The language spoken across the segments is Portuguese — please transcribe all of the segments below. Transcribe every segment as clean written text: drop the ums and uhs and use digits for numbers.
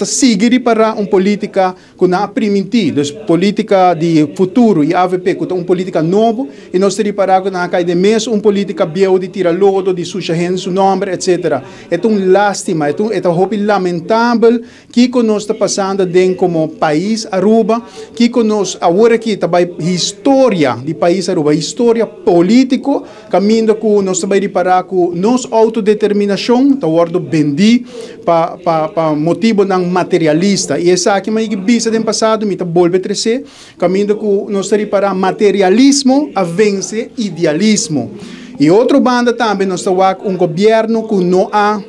Seguir para uma política que não permitir, política de futuro e AVP, que é uma política nova, e nós temos para que não caia de mês, uma política biel de tirar lodo, de suja gente, seu nome, etc. É uma lástima, é um lamentável que nós está passando dentro como país Aruba, que nós agora aqui também história de país Aruba, história político, caminho que nós também para que nossa autodeterminação, está ordo bendi para motivo não materialista. E essa aqui é bisa do passado, me volve a crescer, caminho que nós temos para materialismo a vencer idealismo. E outra banda também, nós temos um governo que não há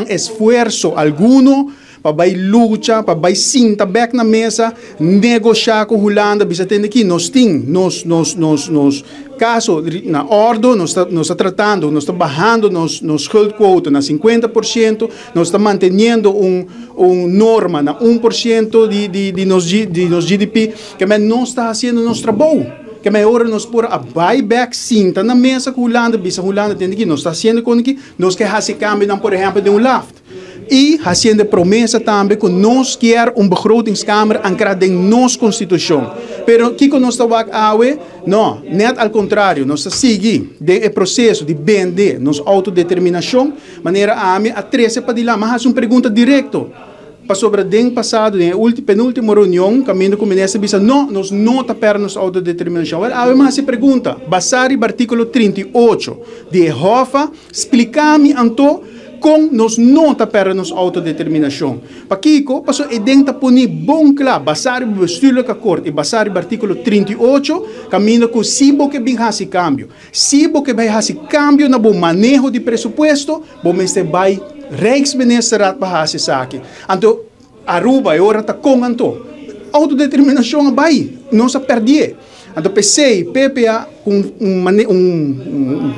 esforço alguno para vai luta, para vai sinta back na mesa, negociar com a Holanda, bisa tendo aqui, nós temos, caso na ordem, nós estamos tratando, nós estamos barrando nos health quota na 50%, nós estamos mantendo norma na 1% de nos GDP, que não está fazendo nosso trabalho. Que é hora nós pôr a buyback cinta na mesa com a Holanda, bisa a Holanda tem aqui, nós está fazendo com que nós quer fazer câmbio, por exemplo, de loft. E fazendo promessa também que nós quer begrotingskamer ancrada em nossa Constituição. Pero o que nós estamos a ver? Não, net ao contrário, nós seguimos o processo de vender nossa autodeterminação, maneira a 13 para de lá, mas uma pergunta direta. Para sobre o passado, na penúltima reunião, caminho com o ministro, disse, não, nós não tapamos nossa autodeterminação. Mas se pergunta, basado no artigo 38 de ROFA, explica-me, então, com nós não tapamos nossa autodeterminação. Para Kiko, passou e dentro punir bom claro, basado no estudo da corte e basado no artigo 38, caminho com se você bem faz câmbio. Se você vai fazer câmbio no bom manejo de pressuposto, você vai Rijksministeraat para fazer isso aqui. Então, Aruba é hora de com anto. Autodeterminação vai, não se perder. Então, PCI, PPA,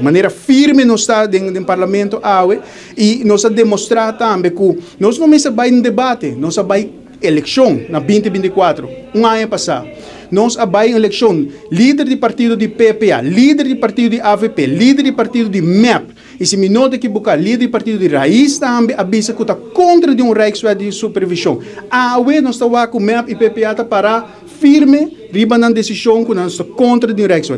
maneira firme não está dentro do parlamento, e nós demonstrar também que nós não vai em debate, nós vai eleição na 2024, ano passado. Nós vai em eleição, líder de partido de PPA, líder de partido de AVP, líder de partido de MEP. E se me nota que buscar líder de partido de Raiz também, avisa que está contra de Rijkswet de supervisão. Nós estamos com MEP e PPA para firme, riba na decisão que nós estamos contra de Rijkswet.